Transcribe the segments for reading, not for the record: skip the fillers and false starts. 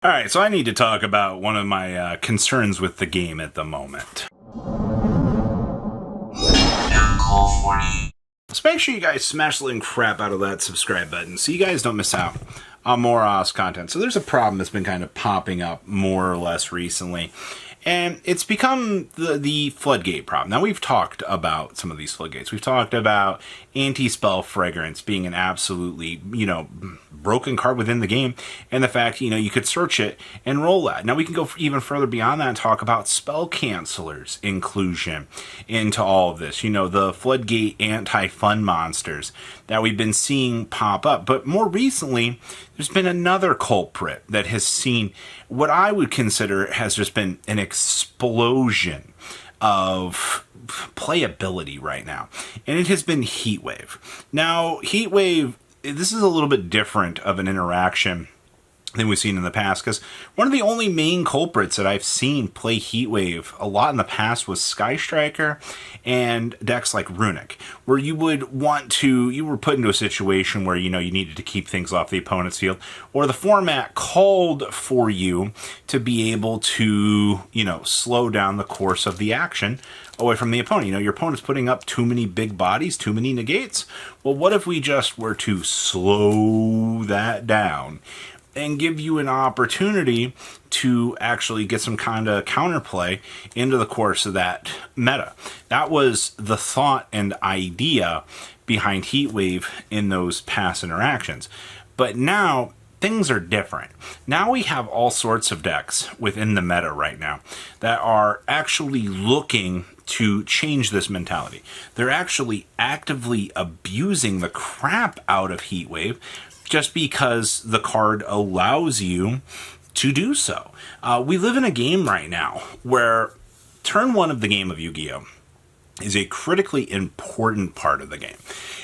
Alright, so I need to talk about one of my concerns with the game at the moment. So make sure you guys smash the living crap out of that subscribe button so you guys don't miss out on more Oz content. So there's a problem that's been kind of popping up more or less recently. And it's become the floodgate problem. Now, we've talked about some of these floodgates. We've talked about anti-spell fragrance being an absolutely, broken card within the game. And the fact, you could search it and roll that. Now, we can go even further beyond that and talk about spell cancelers inclusion into all of this. The floodgate anti-fun monsters that we've been seeing pop up. But more recently, there's been another culprit that has seen what I would consider has just been an explosion of playability right now. And it has been Heatwave. Now, Heatwave, this is a little bit different of an interaction than we've seen in the past, because one of the only main culprits that I've seen play Heatwave a lot in the past was Sky Striker and decks like Runic, where you were put into a situation where, you needed to keep things off the opponent's field, or the format called for you to be able to, slow down the course of the action away from the opponent. Your opponent's putting up too many big bodies, too many negates. Well, what if we just were to slow that down and give you an opportunity to actually get some kind of counterplay into the course of that meta? That was the thought and idea behind Heatwave in those past interactions. But now, things are different. Now we have all sorts of decks within the meta right now that are actually looking to change this mentality. They're actually actively abusing the crap out of Heatwave just because the card allows you to do so. We live in a game right now where turn one of the game of Yu-Gi-Oh! Is a critically important part of the game.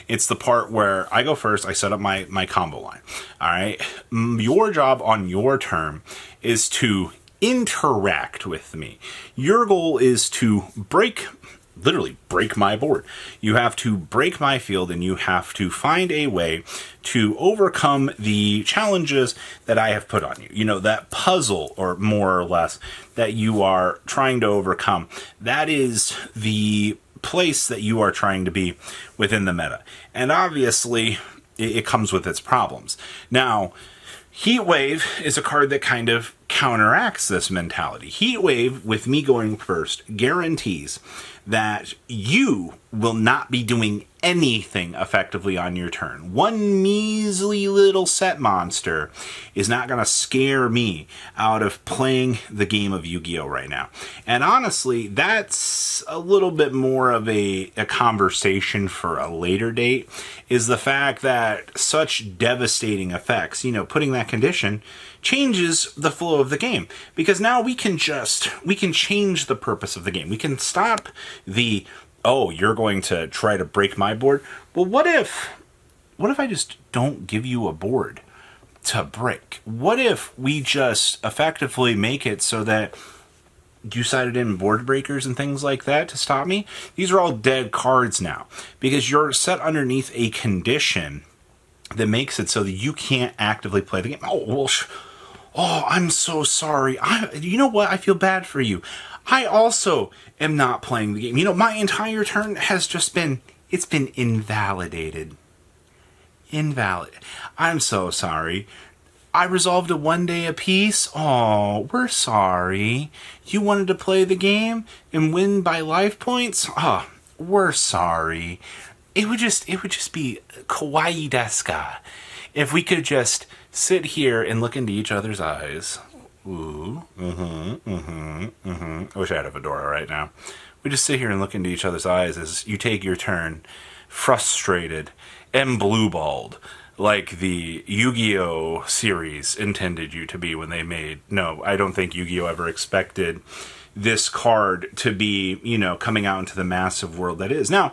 It's the part where I go first, I set up my combo line. All right? Your job on your turn is to interact with me. Your goal is to literally break my board. You have to break my field, and you have to find a way to overcome the challenges that I have put on you. That puzzle, or more or less, that you are trying to overcome. That is the place that you are trying to be within the meta. And obviously, it comes with its problems. Now, Heatwave is a card that kind of counteracts this mentality. Heatwave, with me going first, guarantees that you will not be doing anything effectively on your turn. One measly little set monster is not going to scare me out of playing the game of Yu-Gi-Oh! Right now. And honestly, that's a little bit more of a conversation for a later date, is the fact that such devastating effects, putting that condition changes the flow of the game, because now we can change the purpose of the game. We can stop oh, you're going to try to break my board. Well, what if I just don't give you a board to break? What if we just effectively make it so that you cited in board breakers and things like that to stop me? These are all dead cards now, because you're set underneath a condition that makes it so that you can't actively play the game. Oh, well, I'm so sorry. You know what? I feel bad for you. I also am not playing the game. My entire turn has just been invalidated. Invalid. I'm so sorry. I resolved a 1 day apiece. Oh, we're sorry. You wanted to play the game and win by life points? Oh, we're sorry. It would just be kawaii desu ka if we could just sit here and look into each other's eyes. Ooh, I wish I had a fedora right now. We just sit here and look into each other's eyes as you take your turn, frustrated and blue-balled, like the Yu-Gi-Oh! Series intended you to be when they made. No, I don't think Yu-Gi-Oh! Ever expected this card to be, coming out into the massive world that is. Now,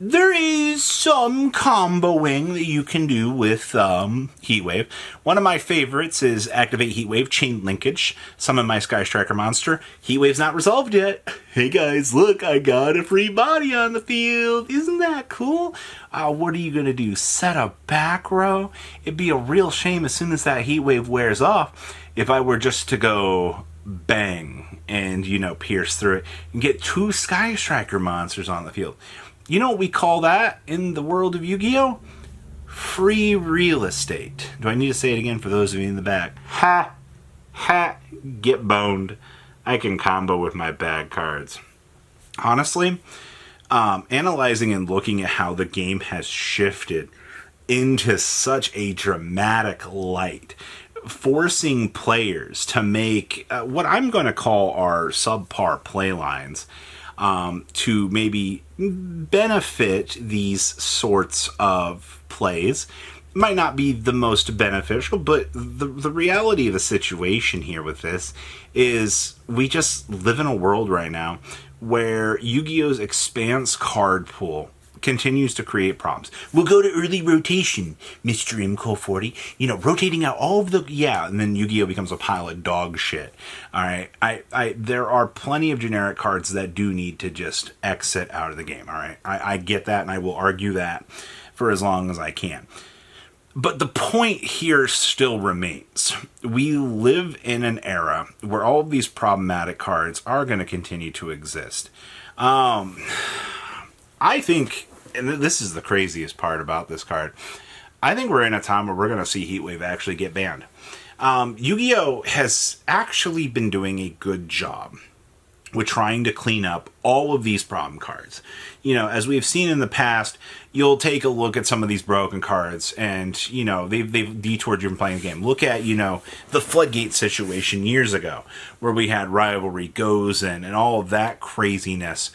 there is some comboing that you can do with Heatwave. One of my favorites is activate Heatwave, chain linkage, summon my Sky Striker monster. Heatwave's not resolved yet. Hey guys, look, I got a free body on the field. Isn't that cool? What are you going to do? Set a back row? It'd be a real shame as soon as that Heatwave wears off if I were just to go bang and, pierce through it and get 2 Sky Striker monsters on the field. You know what we call that in the world of Yu-Gi-Oh? Free real estate. Do I need to say it again for those of you in the back? Ha! Get boned. I can combo with my bad cards. Honestly, analyzing and looking at how the game has shifted into such a dramatic light, forcing players to make what I'm going to call our subpar play lines, to maybe benefit these sorts of plays. Might not be the most beneficial, but the reality of the situation here with this is we just live in a world right now where Yu-Gi-Oh's expanse card pool continues to create problems. We'll go to early rotation, Mr. MCO40. Rotating out all of the... Yeah, and then Yu-Gi-Oh! Becomes a pile of dog shit. Alright? There are plenty of generic cards that do need to just exit out of the game, alright? I get that, and I will argue that for as long as I can. But the point here still remains. We live in an era where all of these problematic cards are going to continue to exist. I think... And this is the craziest part about this card. I think we're in a time where we're going to see Heatwave actually get banned. Yu-Gi-Oh! Has actually been doing a good job with trying to clean up all of these problem cards. As we've seen in the past, you'll take a look at some of these broken cards and, they've detoured you from playing the game. Look at, the floodgate situation years ago where we had Rivalry, Gozen, and all of that craziness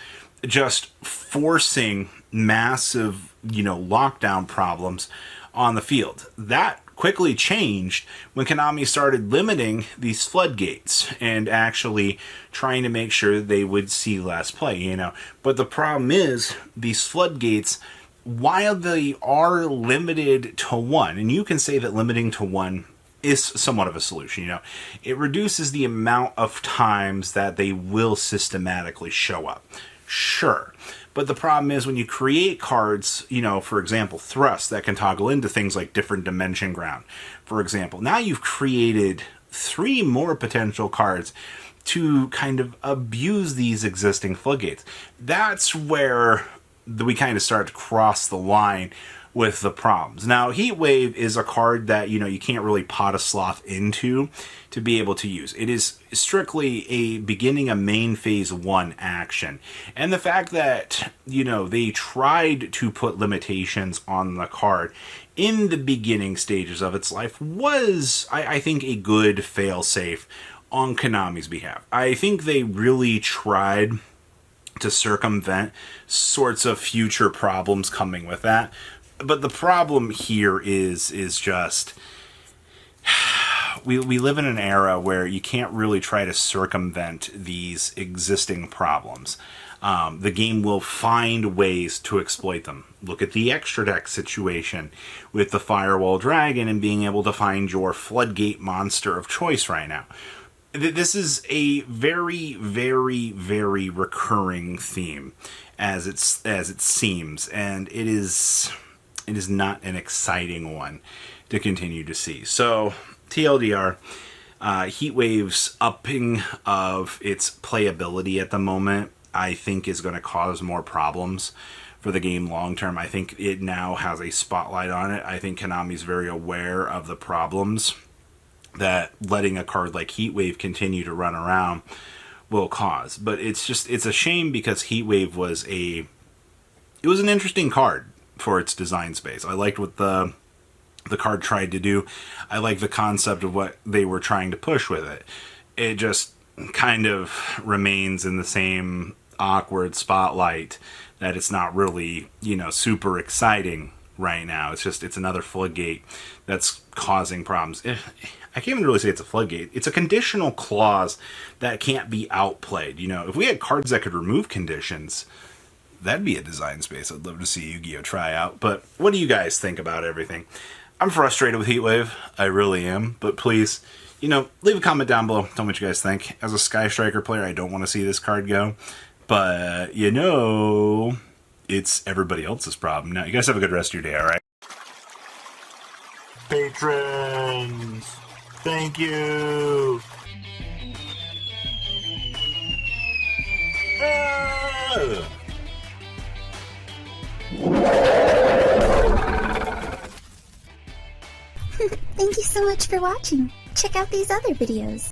just forcing massive, lockdown problems on the field. That quickly changed when Konami started limiting these floodgates and actually trying to make sure they would see less play, But the problem is, these floodgates, while they are limited to 1, and you can say that limiting to 1 is somewhat of a solution, it reduces the amount of times that they will systematically show up. Sure. But the problem is when you create cards, for example, Thrust, that can toggle into things like different Dimension Ground, for example. Now you've created 3 more potential cards to kind of abuse these existing floodgates. That's where we kind of start to cross the line with the problems. Now, Heatwave is a card that, you can't really pot a sloth into to be able to use. It is strictly a beginning a main phase 1 action. And the fact that, they tried to put limitations on the card in the beginning stages of its life was, I think, a good fail-safe on Konami's behalf. I think they really tried to circumvent sorts of future problems coming with that. But the problem here is just we live in an era where you can't really try to circumvent these existing problems. The game will find ways to exploit them. Look at the extra deck situation with the Firewall Dragon and being able to find your floodgate monster of choice right now. This is a very, very, very recurring theme as it seems, and it is not an exciting one to continue to see. So, TLDR, Heatwave's upping of its playability at the moment, I think, is going to cause more problems for the game long term. I think it now has a spotlight on it. I think Konami's very aware of the problems that letting a card like Heatwave continue to run around will cause. But it's a shame because Heatwave was an interesting card for its design space. I liked what the card tried to do. I like the concept of what they were trying to push with it. It just kind of remains in the same awkward spotlight that it's not really, super exciting right now. It's another floodgate that's causing problems. I can't even really say it's a floodgate. It's a conditional clause that can't be outplayed. If we had cards that could remove conditions, That'd be a design space I'd love to see Yu-Gi-Oh! Try out. But what do you guys think about everything? I'm frustrated with Heatwave. I really am. But please, leave a comment down below. Tell me what you guys think. As a Sky Striker player, I don't want to see this card go. But, it's everybody else's problem. Now, you guys have a good rest of your day, alright? Patrons! Thank you! Thank you so much for watching. Check out these other videos.